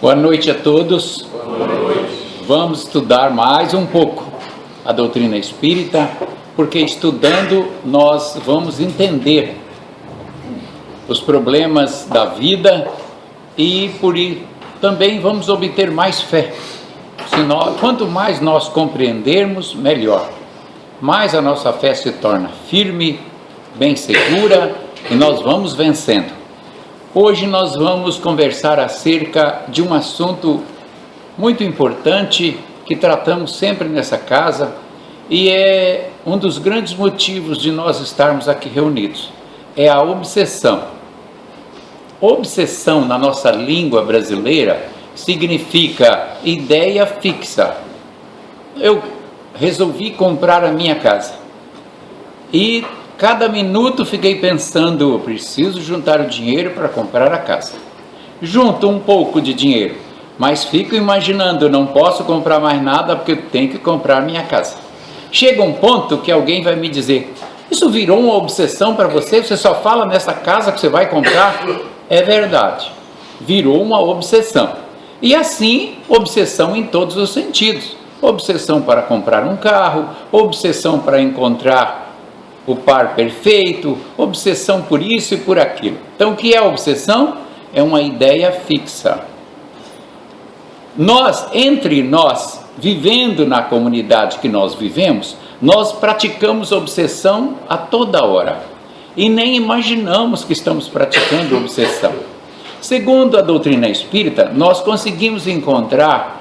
Boa noite a todos. Boa noite. Vamos estudar mais um pouco a doutrina espírita, porque estudando nós vamos entender os problemas da vida e também vamos obter mais fé. Quanto mais nós compreendermos, melhor. Mais a nossa fé se torna firme, bem segura e nós vamos vencendo. Hoje nós vamos conversar acerca de um assunto muito importante que tratamos sempre nessa casa e é um dos grandes motivos de nós estarmos aqui reunidos. É a obsessão. Obsessão na nossa língua brasileira significa ideia fixa. Eu resolvi comprar a minha casa e cada minuto fiquei pensando, eu preciso juntar o dinheiro para comprar a casa. Junto um pouco de dinheiro, mas fico imaginando, não posso comprar mais nada porque eu tenho que comprar minha casa. Chega um ponto que alguém vai me dizer, isso virou uma obsessão para você? Você só fala nessa casa que você vai comprar? É verdade, virou uma obsessão. E assim, obsessão em todos os sentidos. Obsessão para comprar um carro, obsessão para encontrar o par perfeito, obsessão por isso e por aquilo. Então, o que é obsessão? É uma ideia fixa. Entre nós, vivendo na comunidade que nós vivemos, nós praticamos obsessão a toda hora. E nem imaginamos que estamos praticando obsessão. Segundo a doutrina espírita, nós conseguimos encontrar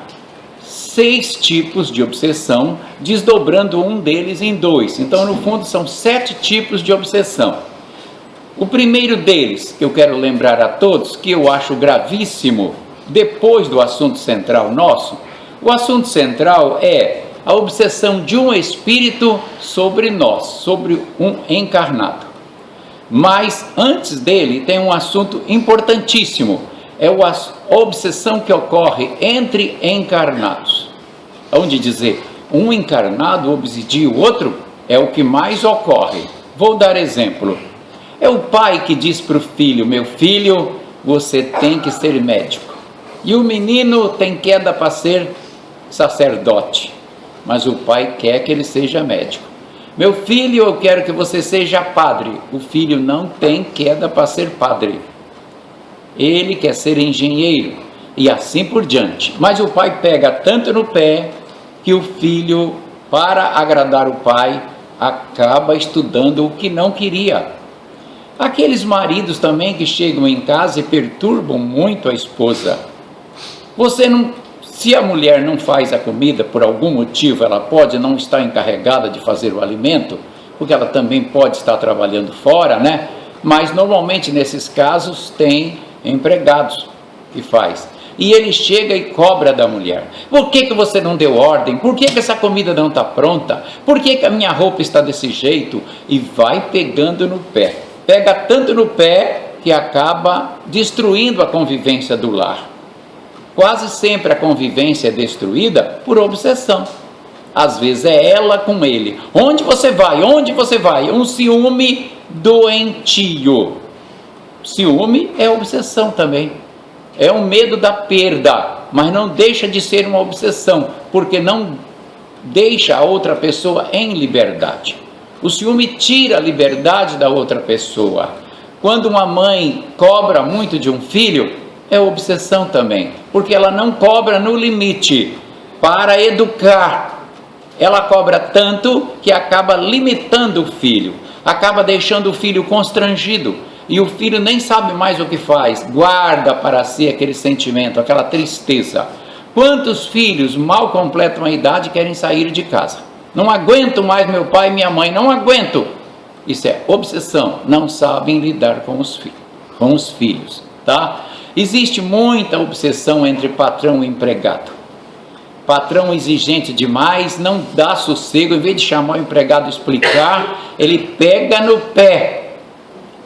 6 tipos de obsessão, desdobrando um deles em 2. Então, no fundo, são 7 tipos de obsessão. O primeiro deles, que eu quero lembrar a todos, que eu acho gravíssimo, depois do assunto central nosso, o assunto central é a obsessão de um espírito sobre nós, sobre um encarnado. Mas, antes dele, tem um assunto importantíssimo, é a obsessão que ocorre entre encarnados. Onde dizer, um encarnado obsidia o outro, é o que mais ocorre. Vou dar exemplo. É o pai que diz para o filho, meu filho, você tem que ser médico. E o menino tem queda para ser sacerdote, mas o pai quer que ele seja médico. Meu filho, eu quero que você seja padre. O filho não tem queda para ser padre. Ele quer ser engenheiro e assim por diante. Mas o pai pega tanto no pé que o filho, para agradar o pai, acaba estudando o que não queria. Aqueles maridos também que chegam em casa e perturbam muito a esposa. Se a mulher não faz a comida por algum motivo, ela pode não estar encarregada de fazer o alimento, porque ela também pode estar trabalhando fora, né? Mas normalmente nesses casos tem empregados que faz. E ele chega e cobra da mulher. Por que você não deu ordem? Por que essa comida não está pronta? Por que a minha roupa está desse jeito? E vai pegando no pé. Pega tanto no pé que acaba destruindo a convivência do lar. Quase sempre a convivência é destruída por obsessão. Às vezes é ela com ele. Onde você vai? Onde você vai? Um ciúme doentio. Ciúme é obsessão também. É um medo da perda, mas não deixa de ser uma obsessão, porque não deixa a outra pessoa em liberdade. O ciúme tira a liberdade da outra pessoa. Quando uma mãe cobra muito de um filho, é obsessão também, porque ela não cobra no limite para educar. Ela cobra tanto que acaba limitando o filho, acaba deixando o filho constrangido. E o filho nem sabe mais o que faz, guarda para si aquele sentimento, aquela tristeza. Quantos filhos mal completam a idade e querem sair de casa? Não aguento mais meu pai e minha mãe, não aguento. Isso é obsessão, não sabem lidar com os filhos, tá? Existe muita obsessão entre patrão e empregado. Patrão exigente demais, não dá sossego, em vez de chamar o empregado e explicar, ele pega no pé.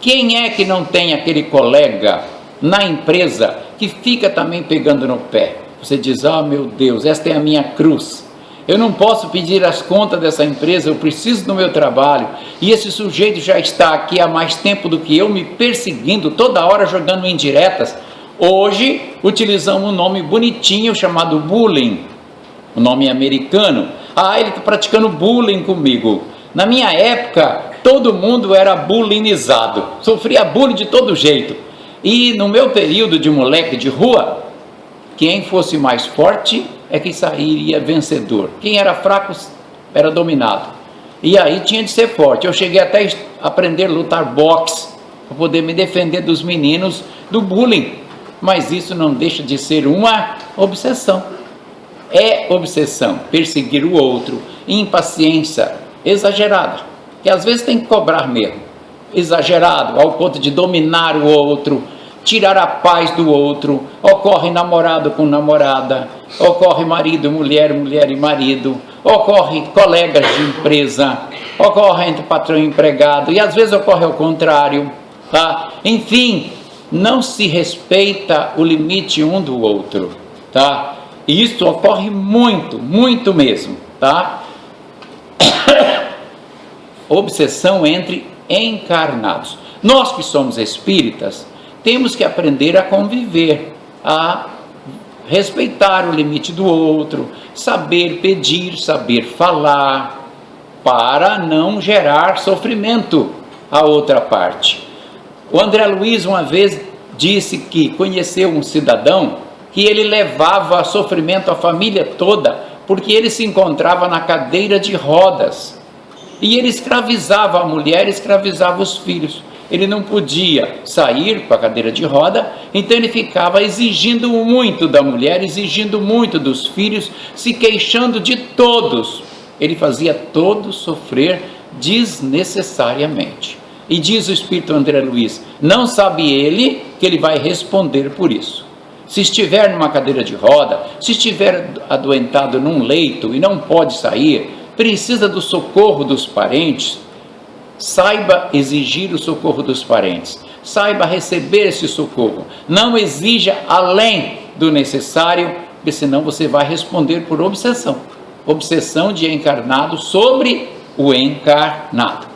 Quem é que não tem aquele colega na empresa que fica também pegando no pé? Você diz, meu Deus, esta é a minha cruz. Eu não posso pedir as contas dessa empresa, eu preciso do meu trabalho. E esse sujeito já está aqui há mais tempo do que eu, me perseguindo, toda hora jogando indiretas. Hoje utilizamos um nome bonitinho chamado bullying, o nome americano. Ele está praticando bullying comigo. Na minha época, todo mundo era bullyingizado, sofria bullying de todo jeito. E no meu período de moleque de rua, quem fosse mais forte é que sairia vencedor. Quem era fraco era dominado. E aí tinha de ser forte. Eu cheguei até a aprender a lutar boxe, para poder me defender dos meninos do bullying. Mas isso não deixa de ser uma obsessão. É obsessão, perseguir o outro, impaciência exagerada, que às vezes tem que cobrar mesmo, exagerado, ao ponto de dominar o outro, tirar a paz do outro. Ocorre namorado com namorada, ocorre marido, mulher e marido, ocorre colegas de empresa, ocorre entre patrão e empregado, e às vezes ocorre ao contrário, tá? Enfim, não se respeita o limite um do outro, tá? E isso ocorre muito, muito mesmo, tá? Obsessão entre encarnados. Nós que somos espíritas, temos que aprender a conviver, a respeitar o limite do outro, saber pedir, saber falar, para não gerar sofrimento à outra parte. O André Luiz uma vez disse que conheceu um cidadão que ele levava sofrimento à família toda, porque ele se encontrava na cadeira de rodas, e ele escravizava a mulher, escravizava os filhos. Ele não podia sair com a cadeira de roda, então ele ficava exigindo muito da mulher, exigindo muito dos filhos, se queixando de todos. Ele fazia todos sofrer desnecessariamente. E diz o Espírito André Luiz, não sabe ele que ele vai responder por isso. Se estiver numa cadeira de roda, se estiver adoentado num leito e não pode sair, precisa do socorro dos parentes, saiba exigir o socorro dos parentes, saiba receber esse socorro, não exija além do necessário, porque senão você vai responder por obsessão, obsessão de encarnado sobre o encarnado.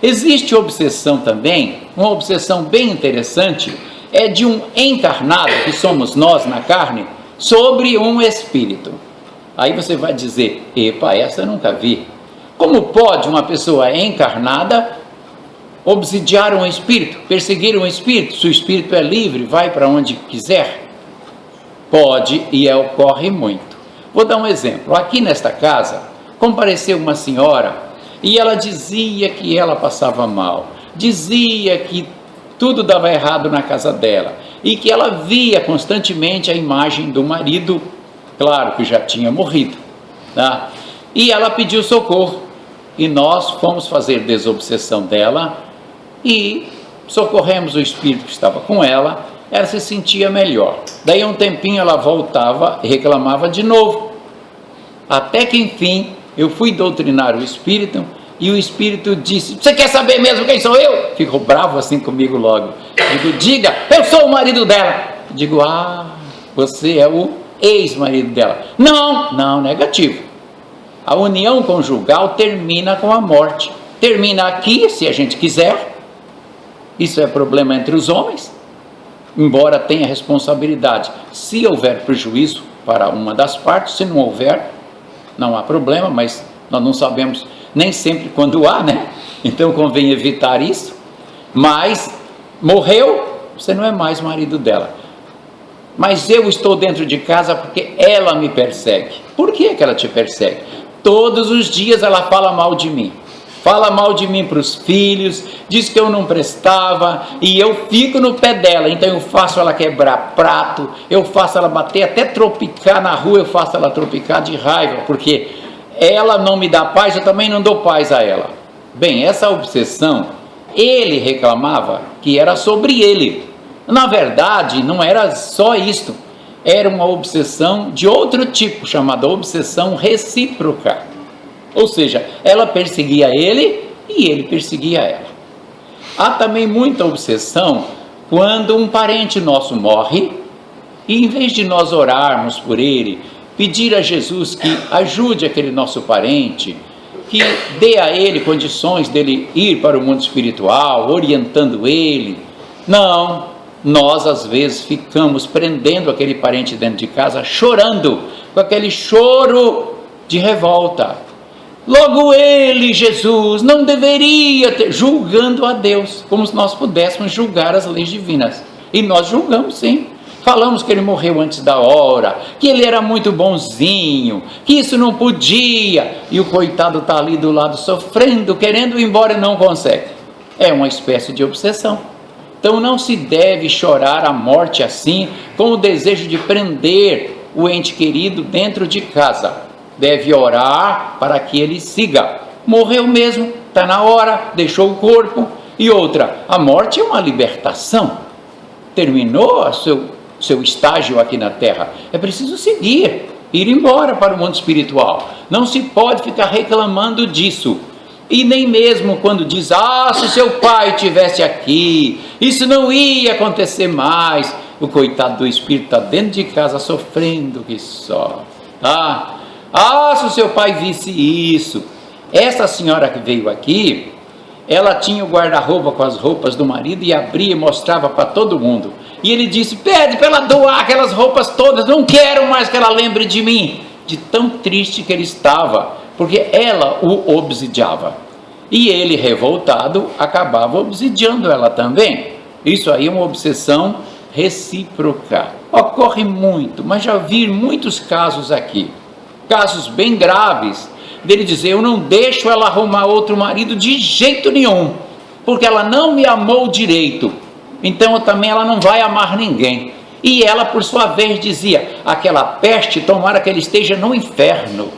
Existe obsessão também, uma obsessão bem interessante, é de um encarnado, que somos nós na carne, sobre um espírito. Aí você vai dizer, epa, essa eu nunca vi. Como pode uma pessoa encarnada obsidiar um espírito, perseguir um espírito? Se o espírito é livre, vai para onde quiser? Pode, e ocorre muito. Vou dar um exemplo. Aqui nesta casa, compareceu uma senhora e ela dizia que ela passava mal, dizia que tudo dava errado na casa dela e que ela via constantemente a imagem do marido, claro que já tinha morrido, tá? E ela pediu socorro e nós fomos fazer desobsessão dela e socorremos o espírito que estava com ela. Ela se sentia melhor. Daí um tempinho ela voltava e reclamava de novo, até que enfim eu fui doutrinar o espírito. E o espírito disse, você quer saber mesmo quem sou eu? Ficou bravo assim comigo logo. Digo, diga, eu sou o marido dela. Digo, você é o ex-marido dela. Não, negativo. A união conjugal termina com a morte. Termina aqui, se a gente quiser. Isso é problema entre os homens, embora tenha responsabilidade. Se houver prejuízo para uma das partes, se não houver, não há problema, mas nós não sabemos nem sempre quando há, né? Então convém evitar isso. Mas morreu, você não é mais marido dela. Mas eu estou dentro de casa porque ela me persegue. Por que ela te persegue? Todos os dias ela fala mal de mim. Fala mal de mim para os filhos, diz que eu não prestava, e eu fico no pé dela. Então eu faço ela quebrar prato, eu faço ela bater, até tropicar na rua, eu faço ela tropicar de raiva, porque ela não me dá paz, eu também não dou paz a ela. Bem, essa obsessão, ele reclamava que era sobre ele. Na verdade, não era só isto, era uma obsessão de outro tipo, chamada obsessão recíproca. Ou seja, ela perseguia ele e ele perseguia ela. Há também muita obsessão quando um parente nosso morre e em vez de nós orarmos por ele, pedir a Jesus que ajude aquele nosso parente, que dê a ele condições dele ir para o mundo espiritual, orientando ele. Não, Nós, às vezes, ficamos prendendo aquele parente dentro de casa, chorando, com aquele choro de revolta. Logo ele, Jesus, não deveria ter, julgando a Deus, como se nós pudéssemos julgar as leis divinas. E nós julgamos, sim. Falamos que ele morreu antes da hora, que ele era muito bonzinho, que isso não podia. E o coitado está ali do lado sofrendo, querendo ir embora e não consegue. É uma espécie de obsessão. Então não se deve chorar a morte assim, com o desejo de prender o ente querido dentro de casa. Deve orar para que ele siga. Morreu mesmo, está na hora, deixou o corpo. E outra, a morte é uma libertação. Terminou o seu estágio aqui na terra. É preciso seguir, ir embora para o mundo espiritual. Não se pode ficar reclamando disso. E nem mesmo quando diz, se o seu pai estivesse aqui, isso não ia acontecer mais. O coitado do espírito está dentro de casa sofrendo que só. Se o seu pai visse isso. Essa senhora que veio aqui, ela tinha o guarda-roupa com as roupas do marido e abria e mostrava para todo mundo. E ele disse, pede para ela doar aquelas roupas todas, não quero mais que ela lembre de mim. De tão triste que ele estava, porque ela o obsidiava. E ele, revoltado, acabava obsidiando ela também. Isso aí é uma obsessão recíproca. Ocorre muito, mas já vi muitos casos aqui. Casos bem graves, dele dizer, eu não deixo ela arrumar outro marido de jeito nenhum, porque ela não me amou direito. Então também ela não vai amar ninguém. E ela, por sua vez, dizia, aquela peste, tomara que ele esteja no inferno.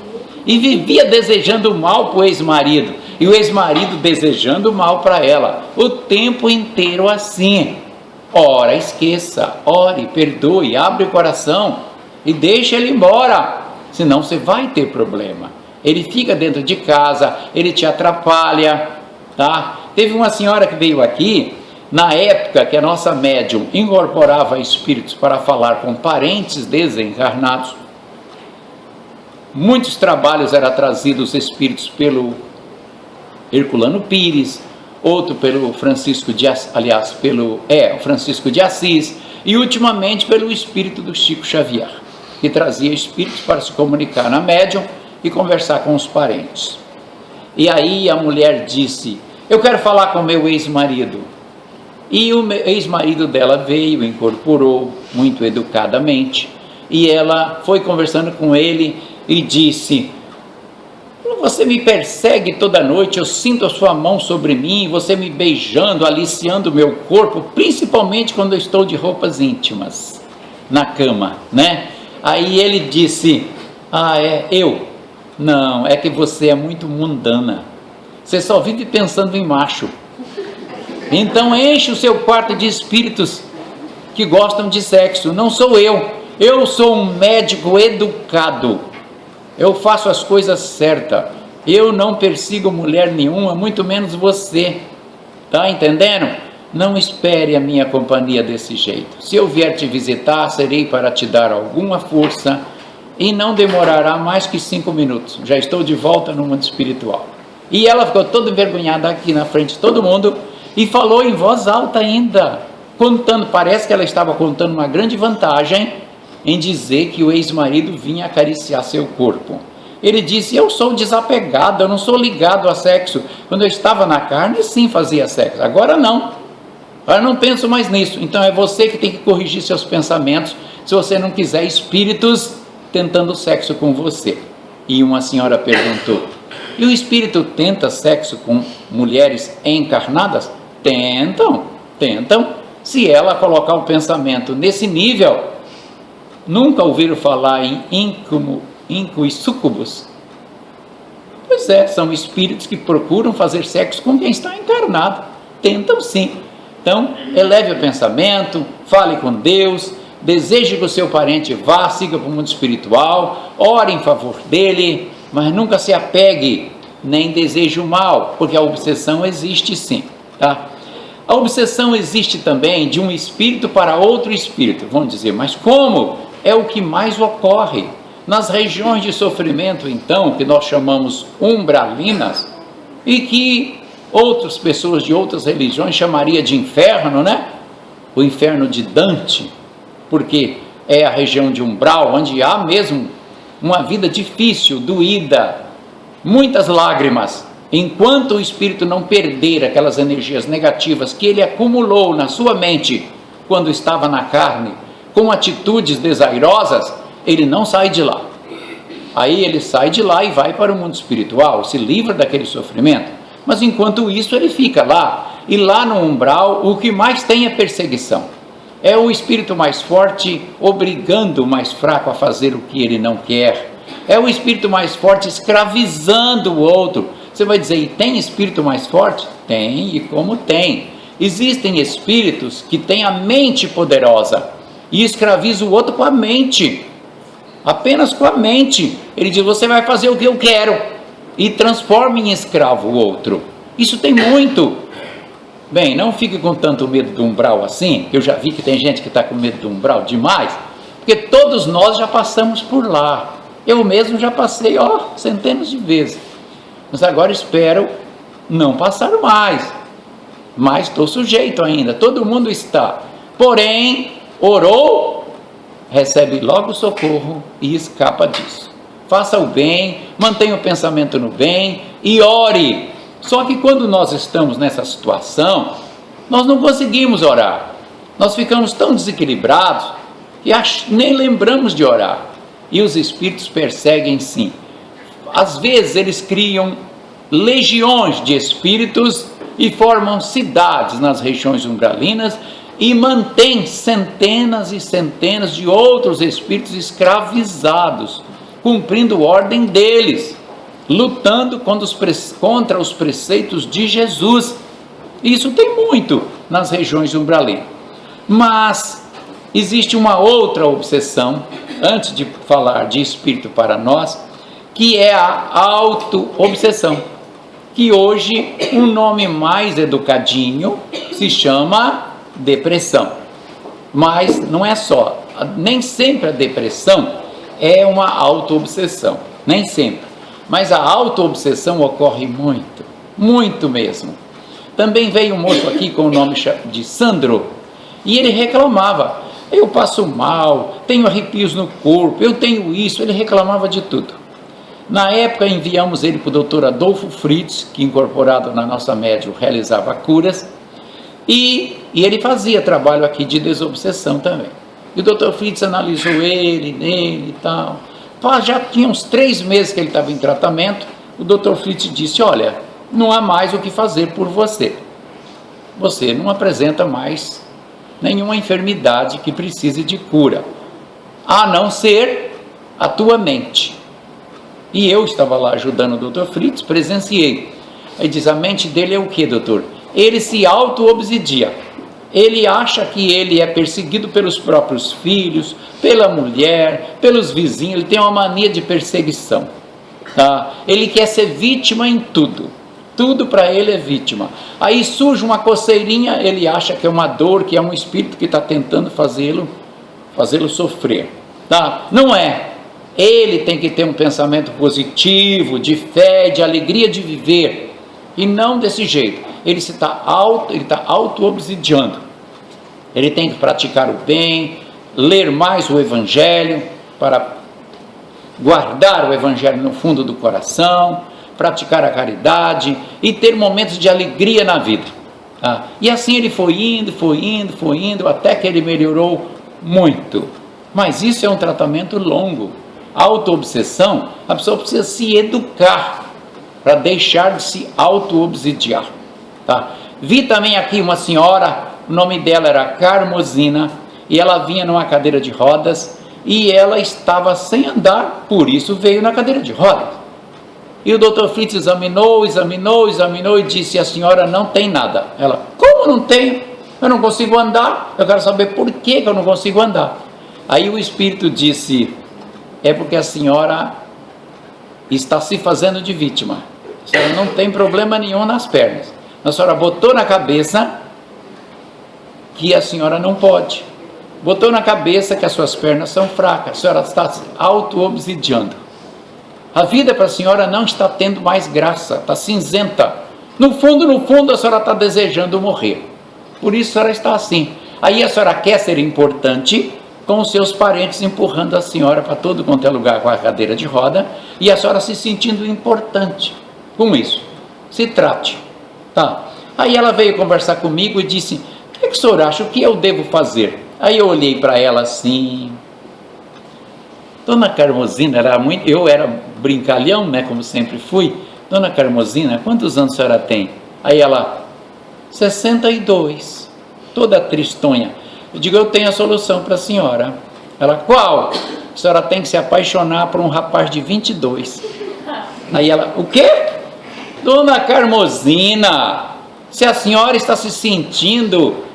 E vivia desejando mal para o ex-marido, e o ex-marido desejando mal para ela, o tempo inteiro assim. Ora, esqueça, ore, perdoe, abre o coração e deixe ele embora, senão você vai ter problema. Ele fica dentro de casa, ele te atrapalha, tá? Teve uma senhora que veio aqui, na época que a nossa médium incorporava espíritos para falar com parentes desencarnados. Muitos trabalhos eram trazidos espíritos pelo Herculano Pires, outro pelo Francisco de Assis, e ultimamente pelo espírito do Chico Xavier, que trazia espíritos para se comunicar na médium e conversar com os parentes. E aí a mulher disse, eu quero falar com meu ex-marido. E o ex-marido dela veio, incorporou muito educadamente, e ela foi conversando com ele e disse, você me persegue toda noite, eu sinto a sua mão sobre mim, você me beijando, aliciando o meu corpo, principalmente quando eu estou de roupas íntimas, na cama, né? Aí ele disse, eu? Não, é que você é muito mundana, você só vive pensando em macho. Então enche o seu quarto de espíritos que gostam de sexo, não sou eu sou um médico educado, eu faço as coisas certas, eu não persigo mulher nenhuma, muito menos você, tá entendendo? Não espere a minha companhia desse jeito, se eu vier te visitar, serei para te dar alguma força, e não demorará mais que 5 minutos, já estou de volta no mundo espiritual. E ela ficou toda envergonhada aqui na frente de todo mundo, e falou em voz alta ainda, contando, parece que ela estava contando uma grande vantagem, em dizer que o ex-marido vinha acariciar seu corpo. Ele disse, eu sou desapegado, eu não sou ligado a sexo, quando eu estava na carne sim fazia sexo, agora não penso mais nisso. Então é você que tem que corrigir seus pensamentos, se você não quiser espíritos tentando sexo com você. E uma senhora perguntou, e o espírito tenta sexo com mulheres encarnadas? Tentam, se ela colocar o pensamento nesse nível. Nunca ouviram falar em íncubo e súcubos? Pois é, são espíritos que procuram fazer sexo com quem está encarnado, tentam sim. Então, eleve o pensamento, fale com Deus, deseje que o seu parente vá, siga para o mundo espiritual, ore em favor dele, mas nunca se apegue, nem deseje o mal, porque a obsessão existe sim, tá? A obsessão existe também de um espírito para outro espírito, vamos dizer, mas como? É o que mais ocorre. Nas regiões de sofrimento, então, que nós chamamos umbralinas, e que outras pessoas de outras religiões chamariam de inferno, né? o inferno de Dante, porque é a região de umbral, onde há mesmo uma vida difícil, doída, muitas lágrimas, enquanto o espírito não perder aquelas energias negativas que ele acumulou na sua mente quando estava na carne, com atitudes desairosas, ele não sai de lá. Aí ele sai de lá e vai para o mundo espiritual, se livra daquele sofrimento. Mas enquanto isso ele fica lá, e lá no umbral o que mais tem é perseguição. É o espírito mais forte obrigando o mais fraco a fazer o que ele não quer. É o espírito mais forte escravizando o outro. Você vai dizer, e tem espírito mais forte? Tem, e como tem. Existem espíritos que têm a mente poderosa e escravizam o outro com a mente. Apenas com a mente. Ele diz, você vai fazer o que eu quero, e transforma em escravo o outro. Isso tem muito. Bem, não fique com tanto medo do umbral assim. Eu já vi que tem gente que está com medo do umbral demais, porque todos nós já passamos por lá. Eu mesmo já passei, centenas de vezes. Mas agora espero não passar mais. Mas estou sujeito ainda, todo mundo está. Porém, orou, recebe logo socorro e escapa disso. Faça o bem, mantenha o pensamento no bem e ore. Só que quando nós estamos nessa situação, nós não conseguimos orar. Nós ficamos tão desequilibrados que nem lembramos de orar. E os espíritos perseguem sim. Às vezes eles criam legiões de espíritos e formam cidades nas regiões umbralinas e mantêm centenas e centenas de outros espíritos escravizados, cumprindo ordem deles, lutando contra os preceitos de Jesus. Isso tem muito nas regiões umbralinas. Mas existe uma outra obsessão, antes de falar de espírito para nós, que é a auto-obsessão, que hoje um nome mais educadinho se chama depressão. Mas não é só, nem sempre a depressão é uma auto-obsessão, nem sempre. Mas a auto-obsessão ocorre muito, muito mesmo. Também veio um moço aqui com o nome de Sandro, e ele reclamava, eu passo mal, tenho arrepios no corpo, eu tenho isso, ele reclamava de tudo. Na época enviamos ele para o doutor Adolfo Fritz, que incorporado na nossa médium realizava curas, e ele fazia trabalho aqui de desobsessão também. E o doutor Fritz analisou nele e tal. Já tinha uns 3 meses que ele estava em tratamento. O doutor Fritz disse, olha, não há mais o que fazer por você. Você não apresenta mais nenhuma enfermidade que precise de cura, a não ser a tua mente. E eu estava lá ajudando o doutor Fritz, presenciei. Aí diz, a mente dele é o que, doutor? Ele se auto-obsidia. Ele acha que ele é perseguido pelos próprios filhos, pela mulher, pelos vizinhos. Ele tem uma mania de perseguição. Tá? Ele quer ser vítima em tudo. Tudo para ele é vítima. Aí surge uma coceirinha, ele acha que é uma dor, que é um espírito que está tentando fazê-lo sofrer. Tá? Não é. Ele tem que ter um pensamento positivo, de fé, de alegria de viver. E não desse jeito. Ele está auto-obsidiando. Ele tem que praticar o bem, ler mais o Evangelho, para guardar o Evangelho no fundo do coração, praticar a caridade e ter momentos de alegria na vida. Tá? E assim ele foi indo, até que ele melhorou muito. Mas isso é um tratamento longo. A auto-obsessão, a pessoa precisa se educar para deixar de se auto-obsidiar. Tá? Vi também aqui uma senhora, o nome dela era Carmosina, e ela vinha numa cadeira de rodas, e ela estava sem andar, por isso veio na cadeira de rodas. E o doutor Fritz examinou e disse, a senhora não tem nada. Ela, como não tenho? Eu não consigo andar, eu quero saber por que eu não consigo andar. Aí o espírito disse, é porque a senhora está se fazendo de vítima. A senhora não tem problema nenhum nas pernas. A senhora botou na cabeça que a senhora não pode. Botou na cabeça que as suas pernas são fracas. A senhora está se auto-obsidiando. A vida para a senhora não está tendo mais graça, está cinzenta. No fundo, a senhora está desejando morrer. Por isso a senhora está assim. Aí a senhora quer ser importante, com os seus parentes empurrando a senhora para todo quanto é lugar com a cadeira de roda, e a senhora se sentindo importante com isso. Se trate, tá? Aí ela veio conversar comigo e disse: o que o senhor acha, o que eu devo fazer? Aí eu olhei para ela assim. Dona Carmosina, eu era brincalhão, né, como sempre fui. Dona Carmosina, quantos anos a senhora tem? Aí ela: 62, toda tristonha. Eu digo: eu tenho a solução para a senhora. Ela: qual? A senhora tem que se apaixonar por um rapaz de 22. Aí ela: o quê? Dona Carmosina, se a senhora está se sentindo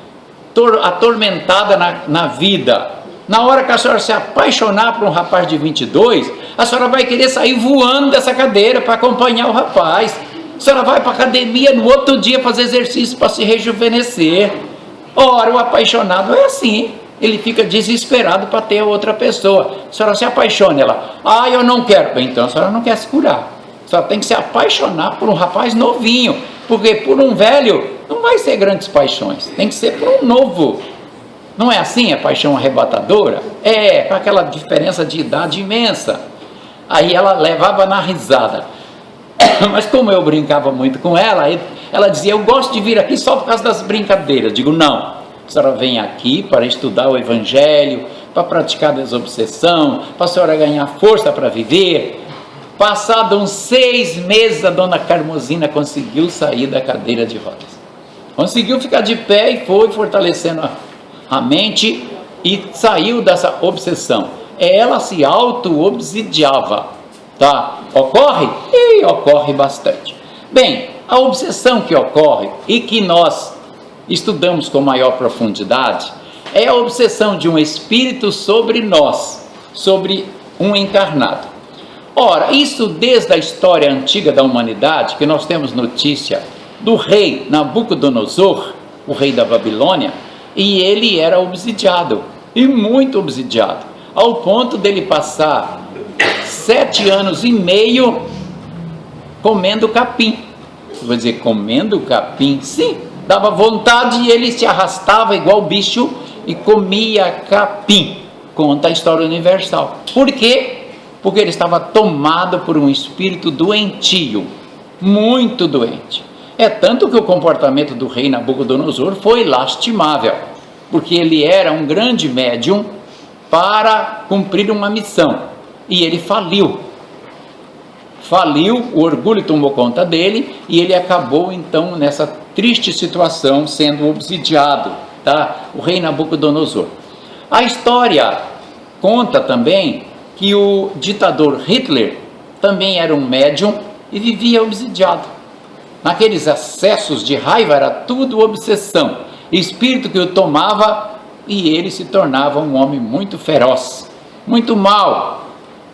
atormentada na vida, na hora que a senhora se apaixonar por um rapaz de 22, a senhora vai querer sair voando dessa cadeira para acompanhar o rapaz. A senhora vai para a academia no outro dia fazer exercício para se rejuvenescer. Ora, o apaixonado é assim, ele fica desesperado para ter outra pessoa. A senhora se apaixona, ela: ah, eu não quero. Então a senhora não quer se curar. A senhora tem que se apaixonar por um rapaz novinho, porque por um velho não vai ser grandes paixões, tem que ser por um novo. Não é assim a paixão arrebatadora? É, com aquela diferença de idade imensa. Aí ela levava na risada. Mas como eu brincava muito com ela, ela dizia: eu gosto de vir aqui só por causa das brincadeiras. Eu digo: não, a senhora vem aqui para estudar o Evangelho, para praticar a desobsessão, para a senhora ganhar força para viver. Passado uns 6 meses, a Dona Carmosina conseguiu sair da cadeira de rodas. Conseguiu ficar de pé e foi fortalecendo a mente e saiu dessa obsessão. Ela se auto-obsidiava, tá? Ocorre? E ocorre bastante. Bem, a obsessão que ocorre e que nós estudamos com maior profundidade é a obsessão de um espírito sobre nós, sobre um encarnado. Ora, isso desde a história antiga da humanidade, que nós temos notícia do rei Nabucodonosor, o rei da Babilônia, e ele era obsidiado, e muito obsidiado, ao ponto dele passar 7 anos e meio comendo capim. Vou dizer, comendo capim? Sim, dava vontade e ele se arrastava igual bicho e comia capim. Conta a história universal. Por quê? Porque ele estava tomado por um espírito doentio, muito doente. É tanto que o comportamento do rei Nabucodonosor foi lastimável, porque ele era um grande médium para cumprir uma missão, e ele faliu, o orgulho tomou conta dele, e ele acabou então nessa triste situação, sendo obsidiado, tá? O rei Nabucodonosor. A história conta também que o ditador Hitler também era um médium e vivia obsidiado. Naqueles acessos de raiva era tudo obsessão, espírito que o tomava, e ele se tornava um homem muito feroz, muito mau,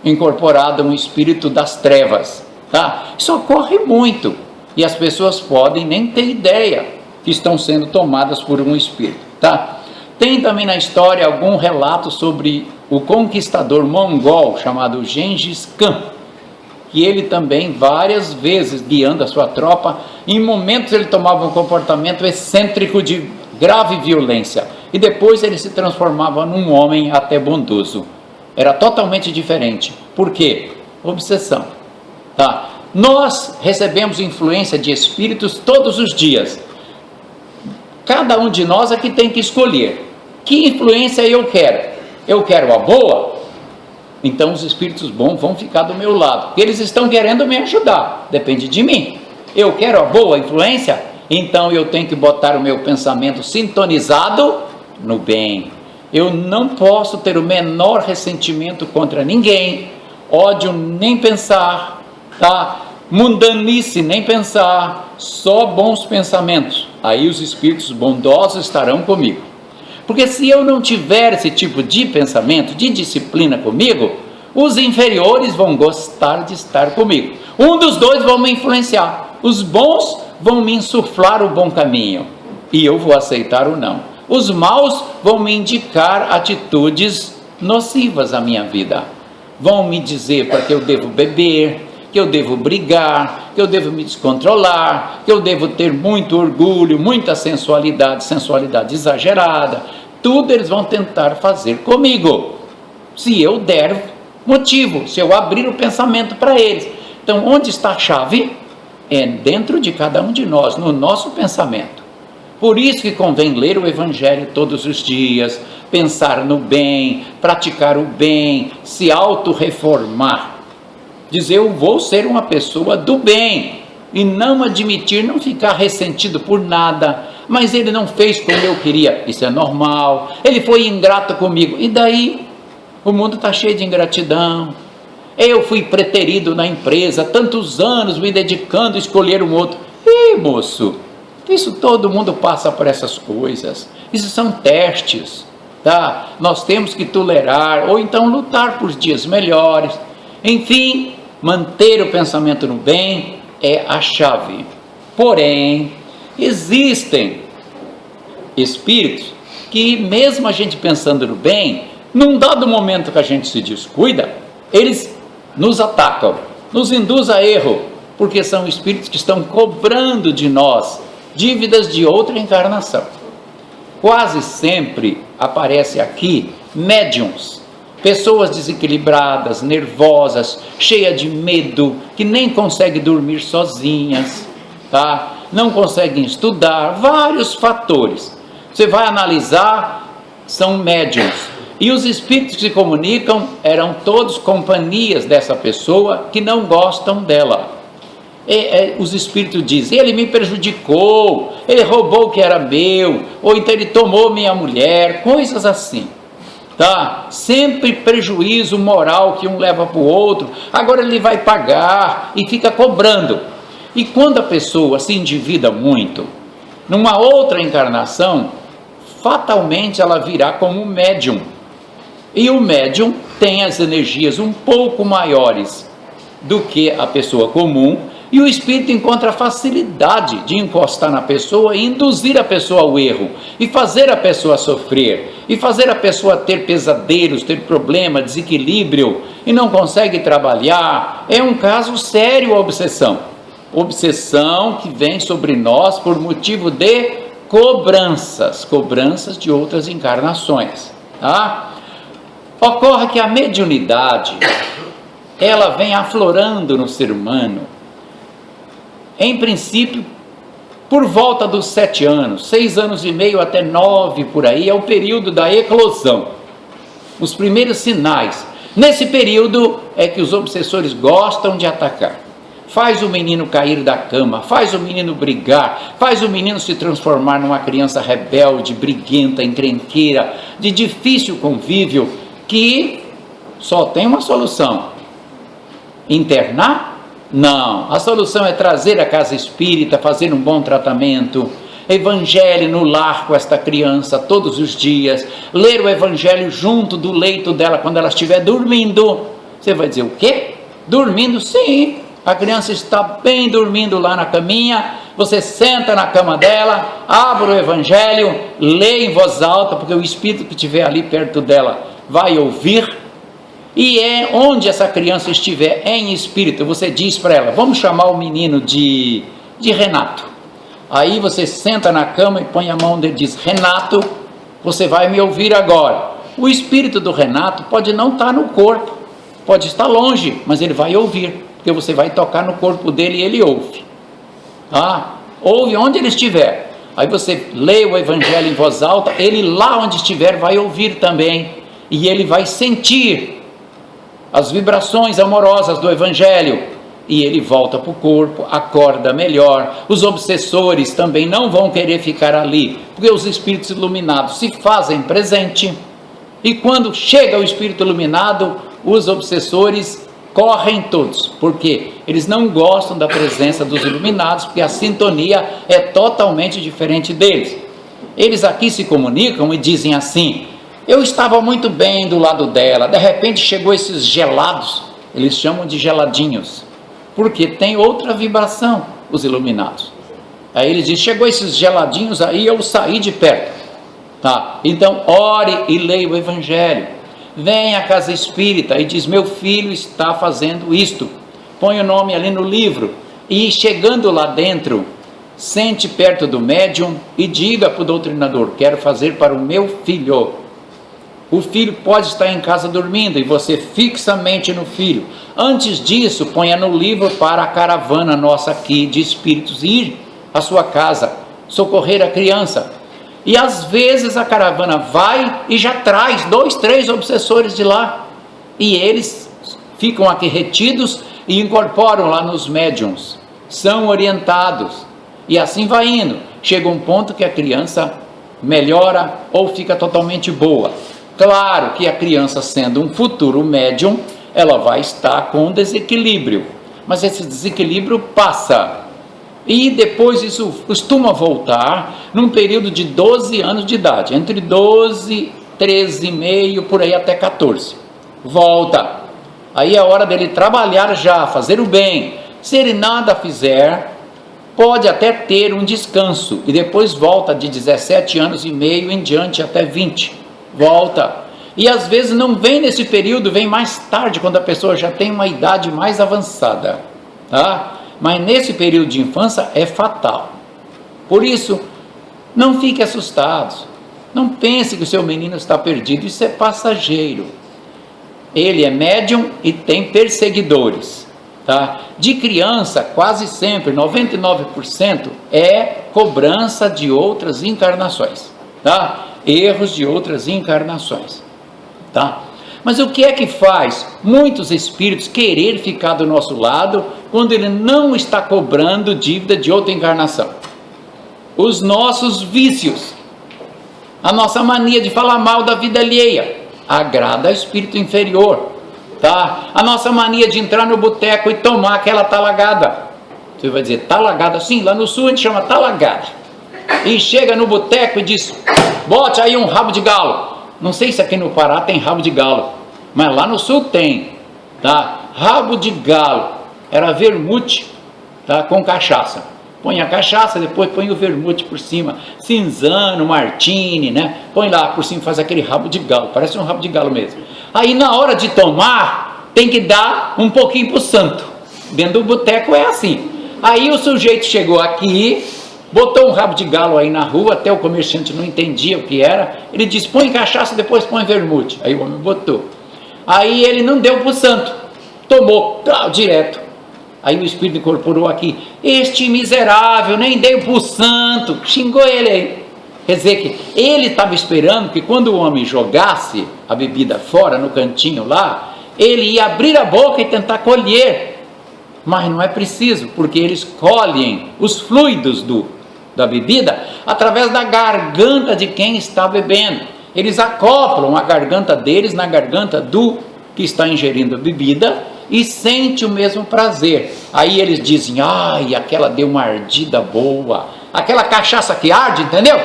incorporado a um espírito das trevas, tá? Isso ocorre muito, e as pessoas podem nem ter ideia que estão sendo tomadas por um espírito, tá? Tem também na história algum relato sobre o conquistador mongol chamado Gengis Khan, que ele também várias vezes guiando a sua tropa, em momentos ele tomava um comportamento excêntrico de grave violência, e depois ele se transformava num homem até bondoso. Era totalmente diferente. Por quê? Obsessão, tá? Nós recebemos influência de espíritos todos os dias. Cada um de nós é que tem que escolher que influência eu quero. Eu quero a boa, então os espíritos bons vão ficar do meu lado, porque eles estão querendo me ajudar, depende de mim. Eu quero a boa influência, então eu tenho que botar o meu pensamento sintonizado no bem. Eu não posso ter o menor ressentimento contra ninguém, ódio nem pensar, tá? Mundanice nem pensar, só bons pensamentos. Aí os espíritos bondosos estarão comigo. Porque se eu não tiver esse tipo de pensamento, de disciplina comigo, os inferiores vão gostar de estar comigo. Um dos dois vão me influenciar. Os bons vão me insuflar o bom caminho, e eu vou aceitar o não. Os maus vão me indicar atitudes nocivas à minha vida. Vão me dizer para que eu devo beber, que eu devo brigar, que eu devo me descontrolar, que eu devo ter muito orgulho, muita sensualidade exagerada, tudo eles vão tentar fazer comigo, se eu der motivo, se eu abrir o pensamento para eles. Então, onde está a chave? É dentro de cada um de nós, no nosso pensamento. Por isso que convém ler o Evangelho todos os dias, pensar no bem, praticar o bem, se auto-reformar. Dizer, eu vou ser uma pessoa do bem, e não admitir, não ficar ressentido por nada. Mas ele não fez como eu queria, isso é normal. Ele foi ingrato comigo, e daí? O mundo está cheio de ingratidão. Eu fui preterido na empresa, tantos anos me dedicando a escolher um outro. Ih, moço, isso todo mundo passa por essas coisas. Isso são testes, tá? Nós temos que tolerar, ou então lutar por dias melhores. Enfim, manter o pensamento no bem é a chave. Porém, existem espíritos que, mesmo a gente pensando no bem, num dado momento que a gente se descuida, eles nos atacam, nos induzem a erro, porque são espíritos que estão cobrando de nós dívidas de outra encarnação. Quase sempre aparece aqui médiuns, pessoas desequilibradas, nervosas, cheias de medo, que nem conseguem dormir sozinhas, tá? Não conseguem estudar, vários fatores. Você vai analisar, são médiuns. E os espíritos que se comunicam eram todos companhias dessa pessoa que não gostam dela. Os espíritos dizem, ele me prejudicou, ele roubou o que era meu, ou então ele tomou minha mulher, coisas assim. Tá? Sempre prejuízo moral que um leva para o outro, agora ele vai pagar e fica cobrando. E quando a pessoa se endivida muito, numa outra encarnação, fatalmente ela virá como um médium. E o médium tem as energias um pouco maiores do que a pessoa comum, e o espírito encontra facilidade de encostar na pessoa e induzir a pessoa ao erro, e fazer a pessoa sofrer, e fazer a pessoa ter pesadelos, ter problema, desequilíbrio, e não consegue trabalhar. É um caso sério a obsessão. Obsessão que vem sobre nós por motivo de cobranças de outras encarnações, tá? Ocorre que a mediunidade, ela vem aflorando no ser humano, em princípio, por volta dos 7 anos, 6 anos e meio até 9 por aí, é o período da eclosão, os primeiros sinais. Nesse período é que os obsessores gostam de atacar. Faz o menino cair da cama, faz o menino brigar, faz o menino se transformar numa criança rebelde, briguenta, encrenqueira, de difícil convívio, que só tem uma solução: internar? Não, a solução é trazer a casa espírita, fazer um bom tratamento, evangelho no lar com esta criança todos os dias, ler o evangelho junto do leito dela quando ela estiver dormindo. Você vai dizer, o quê? Dormindo? Sim, a criança está bem dormindo lá na caminha, você senta na cama dela, abre o evangelho, lê em voz alta, porque o espírito que estiver ali perto dela vai ouvir. E é onde essa criança estiver em espírito, você diz para ela, vamos chamar o menino de Renato. Aí você senta na cama e põe a mão dele e diz, Renato, você vai me ouvir agora. O espírito do Renato pode não estar no corpo, pode estar longe, mas ele vai ouvir, porque você vai tocar no corpo dele e ele ouve. Ouve onde ele estiver. Aí você lê o evangelho em voz alta, ele lá onde estiver vai ouvir também, e ele vai sentir as vibrações amorosas do evangelho, e ele volta para o corpo, acorda melhor. Os obsessores também não vão querer ficar ali, porque os espíritos iluminados se fazem presente, e quando chega o espírito iluminado, os obsessores correm todos, porque eles não gostam da presença dos iluminados, porque a sintonia é totalmente diferente deles. Eles aqui se comunicam e dizem assim, eu estava muito bem do lado dela, de repente chegou esses gelados, eles chamam de geladinhos, porque tem outra vibração, os iluminados. Aí ele diz, chegou esses geladinhos aí, eu saí de perto. Tá? Então ore e leia o evangelho, vem à casa espírita e diz, meu filho está fazendo isto, põe o nome ali no livro, e chegando lá dentro, sente perto do médium e diga para o doutrinador: quero fazer para o meu filho. O filho pode estar em casa dormindo e você fixamente no filho. Antes disso, ponha no livro para a caravana nossa aqui de espíritos ir à sua casa, socorrer a criança. E às vezes a caravana vai e já traz 2, 3 obsessores de lá. E eles ficam aqui retidos e incorporam lá nos médiums. São orientados. E assim vai indo. Chega um ponto que a criança melhora ou fica totalmente boa. Claro que a criança, sendo um futuro médium, ela vai estar com desequilíbrio, mas esse desequilíbrio passa, e depois isso costuma voltar num período de 12 anos de idade, entre 12, 13 e meio, por aí até 14, volta, aí é hora dele trabalhar já, fazer o bem. Se ele nada fizer, pode até ter um descanso, e depois volta de 17 anos e meio em diante até 20, volta, e às vezes não vem nesse período, vem mais tarde, quando a pessoa já tem uma idade mais avançada, tá? Mas nesse período de infância é fatal. Por isso, não fique assustados, não pense que o seu menino está perdido, isso é passageiro. Ele é médium e tem perseguidores, tá? De criança, quase sempre, 99%, é cobrança de outras encarnações, tá? Erros de outras encarnações, tá? Mas o que é que faz muitos espíritos querer ficar do nosso lado quando ele não está cobrando dívida de outra encarnação? Os nossos vícios, a nossa mania de falar mal da vida alheia, agrada ao espírito inferior, tá? A nossa mania de entrar no boteco e tomar aquela talagada. Você vai dizer, talagada? Sim, lá no sul a gente chama talagada. E chega no boteco e diz, bote aí um rabo de galo. Não sei se aqui no Pará tem rabo de galo, mas lá no sul tem, tá? Rabo de galo, era vermute, tá? Com cachaça. Põe a cachaça, depois põe o vermute por cima, cinzano, martini, né? Põe lá por cima, faz aquele rabo de galo, parece um rabo de galo mesmo. Aí na hora de tomar, tem que dar um pouquinho pro santo. Dentro do boteco é assim. Aí o sujeito chegou aqui, botou um rabo de galo aí na rua, até o comerciante não entendia o que era. Ele disse, põe cachaça, depois põe vermute. Aí o homem botou. Aí ele não deu para o santo, tomou, direto. Aí o espírito incorporou aqui, este miserável, nem deu para o santo, xingou ele aí. Quer dizer que ele estava esperando que quando o homem jogasse a bebida fora, no cantinho lá, ele ia abrir a boca e tentar colher. Mas não é preciso, porque eles colhem os fluidos da bebida através da garganta de quem está bebendo. Eles acoplam a garganta deles na garganta do que está ingerindo a bebida e sente o mesmo prazer. Aí eles dizem, ai, aquela deu uma ardida boa, aquela cachaça que arde, entendeu?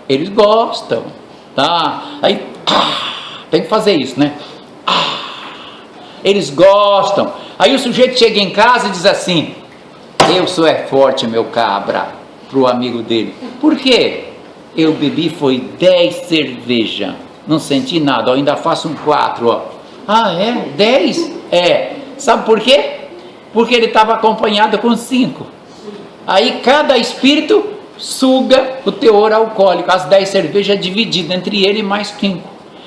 Eles gostam, tá? Aí, tem que fazer isso, né? Eles gostam. Aí o sujeito chega em casa e diz assim, eu sou forte, meu cabra, para o amigo dele. Por quê? Eu bebi foi 10 cerveja, não senti nada, ó, ainda faço um 4, ó. Ah, é? 10? É. Sabe por quê? Porque ele estava acompanhado com 5. Aí cada espírito suga o teor alcoólico, as 10 cervejas divididas entre ele mais 5.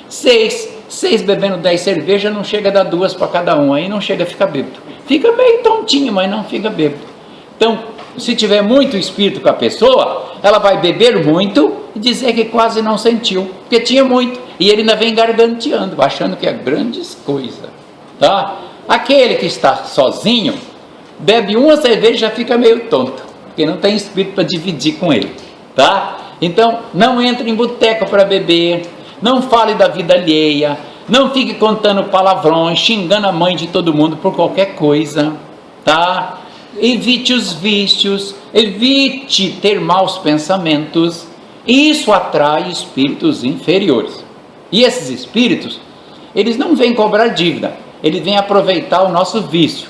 6 bebendo 10 cervejas não chega a dar 2 para cada um, aí não chega a ficar bêbado. Fica meio tontinho, mas não fica bêbado. Então, se tiver muito espírito com a pessoa, ela vai beber muito e dizer que quase não sentiu, porque tinha muito, e ele ainda vem garganteando, achando que é grandes coisas, tá? Aquele que está sozinho, bebe uma cerveja e já fica meio tonto, porque não tem espírito para dividir com ele, tá? Então, não entre em boteco para beber, não fale da vida alheia, não fique contando palavrões, xingando a mãe de todo mundo por qualquer coisa, tá? Evite os vícios, evite ter maus pensamentos, isso atrai espíritos inferiores. E esses espíritos, eles não vêm cobrar dívida, eles vêm aproveitar o nosso vício.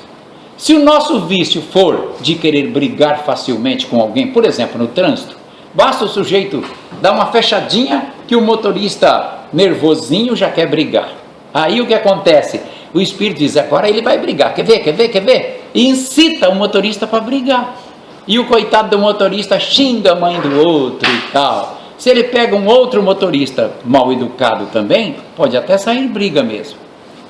Se o nosso vício for de querer brigar facilmente com alguém, por exemplo, no trânsito, basta o sujeito dar uma fechadinha que o motorista nervosinho já quer brigar. Aí o que acontece? O espírito diz, agora ele vai brigar, quer ver? E incita o motorista para brigar. e o coitado do motorista xinga a mãe do outro e tal, se ele pega um outro motorista mal educado também, pode até sair briga mesmo,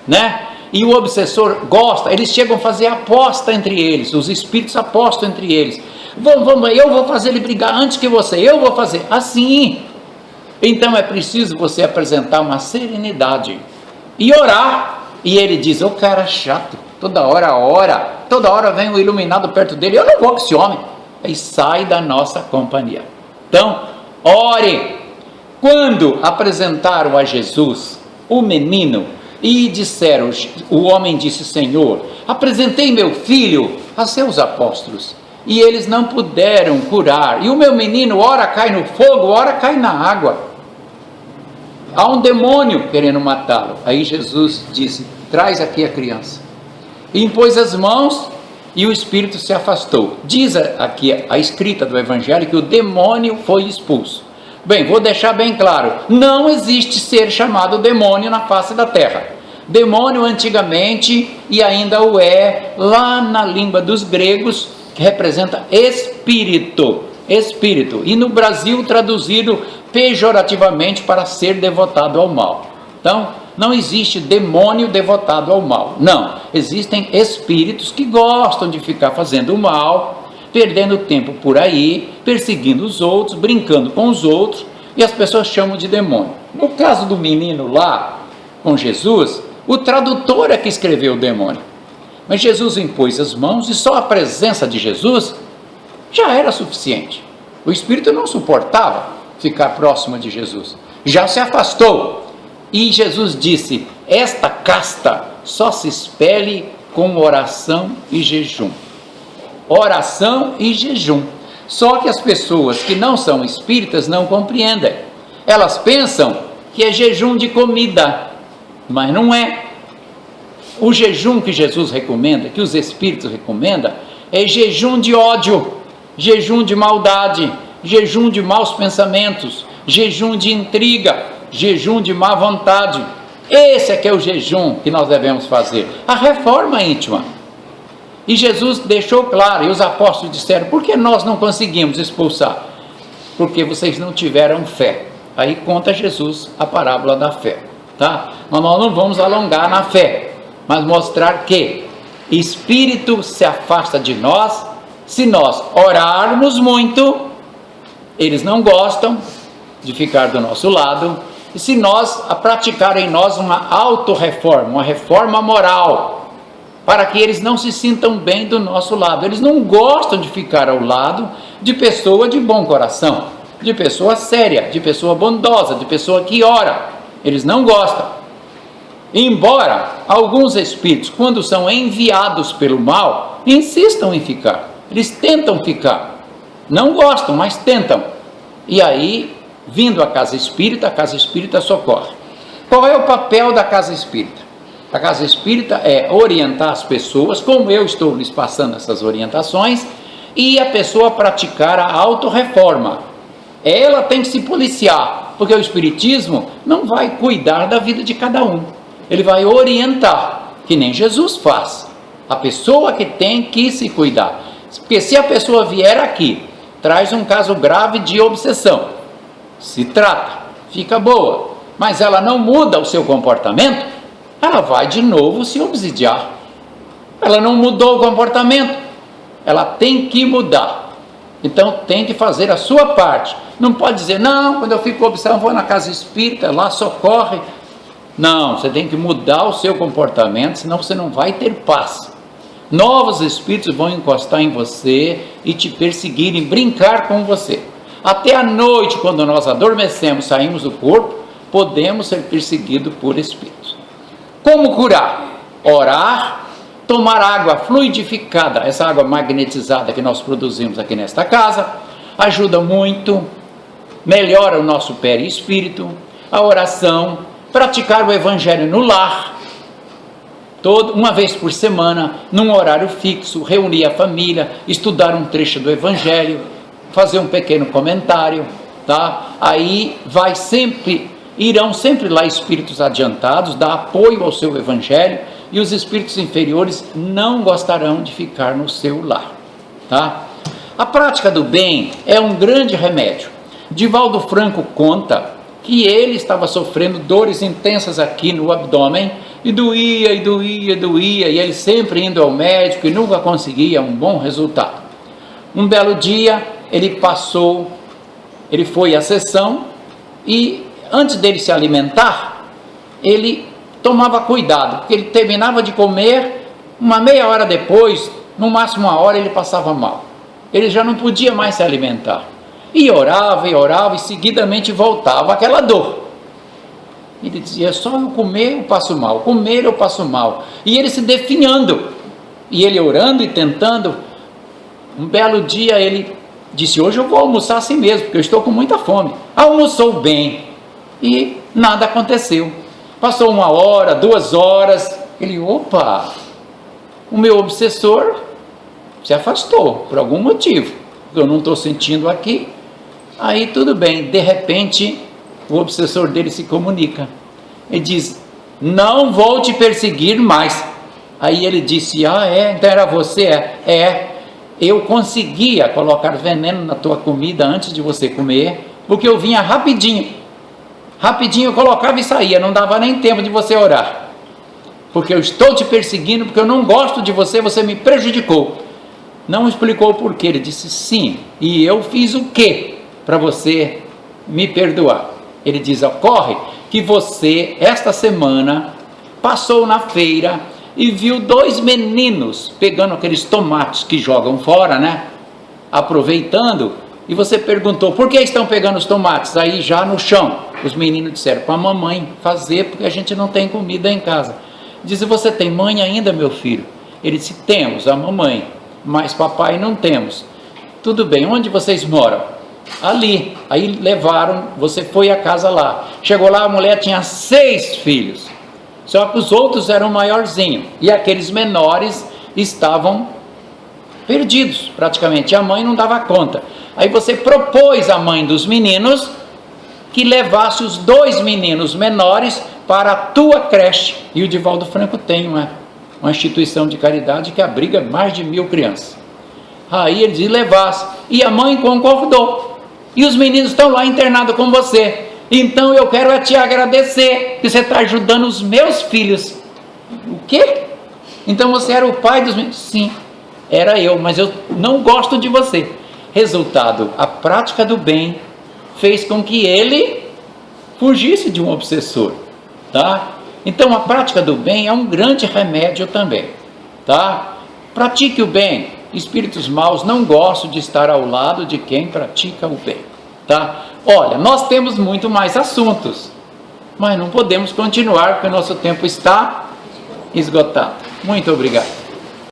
né? E o obsessor gosta, eles chegam a fazer aposta entre eles, os espíritos apostam entre eles, vamos, eu vou fazer ele brigar antes que você, eu vou fazer, assim. Então é preciso você apresentar uma serenidade e orar. E ele diz, ô cara chato, toda hora ora, toda hora vem um iluminado perto dele, eu não vou com esse homem. Aí sai da nossa companhia. Então, ore. Quando apresentaram a Jesus o menino e disseram, o homem disse, Senhor, apresentei meu filho a seus apóstolos e eles não puderam curar, e o meu menino ora cai no fogo, ora cai na água, há um demônio querendo matá-lo. Aí Jesus disse, traz aqui a criança, e impôs as mãos e o espírito se afastou. Diz aqui a escrita do evangelho que o demônio foi expulso. Bem, vou deixar bem claro, não existe ser chamado demônio na face da terra. Demônio antigamente, e ainda o é, lá na língua dos gregos, que representa espírito, e no Brasil traduzido pejorativamente para ser devotado ao mal. Então, não existe demônio devotado ao mal, não, existem espíritos que gostam de ficar fazendo o mal, perdendo tempo por aí, perseguindo os outros, brincando com os outros, e as pessoas chamam de demônio. No caso do menino lá, com Jesus, o tradutor é que escreveu o demônio, mas Jesus impôs as mãos, e só a presença de Jesus já era suficiente. O espírito não suportava ficar próximo de Jesus, já se afastou, e Jesus disse, esta casta só se expele com oração e jejum. Oração e jejum. Só que as pessoas que não são espíritas não compreendem, elas pensam que é jejum de comida, mas não é. O jejum que Jesus recomenda, que os espíritos recomendam, é jejum de ódio, jejum de maldade, jejum de maus pensamentos, jejum de intriga, jejum de má vontade. Esse é que é o jejum que nós devemos fazer, a reforma íntima. E Jesus deixou claro, e os apóstolos disseram, por que nós não conseguimos expulsar? Porque vocês não tiveram fé. Aí conta Jesus a parábola da fé, tá? Mas nós não vamos alongar na fé, mas mostrar que espírito se afasta de nós, se nós orarmos muito, eles não gostam de ficar do nosso lado, e se nós praticar em nós uma autorreforma, uma reforma moral, para que eles não se sintam bem do nosso lado. Eles não gostam de ficar ao lado de pessoa de bom coração, de pessoa séria, de pessoa bondosa, de pessoa que ora. Eles não gostam. Embora alguns espíritos, quando são enviados pelo mal, insistam em ficar. Eles tentam ficar. Não gostam, mas tentam. E aí, vindo a casa espírita socorre. Qual é o papel da casa espírita? A casa espírita é orientar as pessoas, como eu estou lhes passando essas orientações, e a pessoa praticar a autorreforma. Ela tem que se policiar, porque o espiritismo não vai cuidar da vida de cada um. Ele vai orientar, que nem Jesus faz. A pessoa que tem que se cuidar. Porque se a pessoa vier aqui, traz um caso grave de obsessão, se trata, fica boa, mas ela não muda o seu comportamento, ela vai de novo se obsidiar. Ela não mudou o comportamento, ela tem que mudar. Então tem que fazer a sua parte. Não pode dizer, não, quando eu fico obsessivo, vou na casa espírita, lá socorre. Não, você tem que mudar o seu comportamento, senão você não vai ter paz. Novos espíritos vão encostar em você e te perseguirem, brincar com você. Até à noite, quando nós adormecemos, saímos do corpo, podemos ser perseguidos por espíritos. Como curar? Orar, tomar água fluidificada, essa água magnetizada que nós produzimos aqui nesta casa, ajuda muito, melhora o nosso perispírito. A oração, praticar o evangelho no lar, uma vez por semana, num horário fixo, reunir a família, estudar um trecho do evangelho, fazer um pequeno comentário, tá? Aí irão sempre lá espíritos adiantados, dar apoio ao seu evangelho, e os espíritos inferiores não gostarão de ficar no seu lar, tá? A prática do bem é um grande remédio. Divaldo Franco conta que ele estava sofrendo dores intensas aqui no abdômen, e doía, e doía, e doía, e ele sempre indo ao médico e nunca conseguia um bom resultado. Um belo dia, ele foi à sessão e antes dele se alimentar, ele tomava cuidado, porque ele terminava de comer, uma meia hora depois, no máximo uma hora, ele passava mal. Ele já não podia mais se alimentar. E orava, e seguidamente voltava aquela dor. Ele dizia, só eu comer eu passo mal, comer eu passo mal. E ele se definhando, e ele orando e tentando. Um belo dia ele disse, hoje eu vou almoçar assim mesmo, porque eu estou com muita fome. Almoçou bem, e nada aconteceu. Passou 1 hora, 2 horas, ele, opa, o meu obsessor se afastou, por algum motivo, que eu não estou sentindo aqui. Aí tudo bem, de repente, o obsessor dele se comunica. Ele diz, não vou te perseguir mais. Aí ele disse, então era você? Eu conseguia colocar veneno na tua comida antes de você comer, porque eu vinha rapidinho eu colocava e saía, não dava nem tempo de você orar, porque eu estou te perseguindo, porque eu não gosto de você, você me prejudicou. Não explicou o porquê, ele disse, sim, e eu fiz o quê para você me perdoar? Ele diz, ocorre que você, esta semana, passou na feira e viu 2 meninos pegando aqueles tomates que jogam fora, né? Aproveitando, e você perguntou, por que estão pegando os tomates aí já no chão? Os meninos disseram, para a mamãe fazer, porque a gente não tem comida em casa. Diz, você tem mãe ainda, meu filho? Ele disse, temos a mamãe, mas papai não temos. Tudo bem, onde vocês moram? Ali. Aí levaram, você foi à casa lá. Chegou lá, a mulher tinha 6 filhos. Só que os outros eram maiorzinhos. E aqueles menores estavam perdidos, praticamente. A mãe não dava conta. Aí você propôs à mãe dos meninos que levasse os 2 meninos menores para a tua creche. E o Divaldo Franco tem uma instituição de caridade que abriga mais de 1000 crianças. Aí ele disse, levasse. E a mãe concordou. E os meninos estão lá internados com você. Então eu quero te agradecer, que você está ajudando os meus filhos. O quê? Então você era o pai dos meninos? Sim, era eu, mas eu não gosto de você. Resultado, a prática do bem fez com que ele fugisse de um obsessor, tá? Então a prática do bem é um grande remédio também, tá? Pratique o bem. Espíritos maus não gostam de estar ao lado de quem pratica o bem, tá? Olha, nós temos muito mais assuntos, mas não podemos continuar porque o nosso tempo está esgotado. Muito obrigado.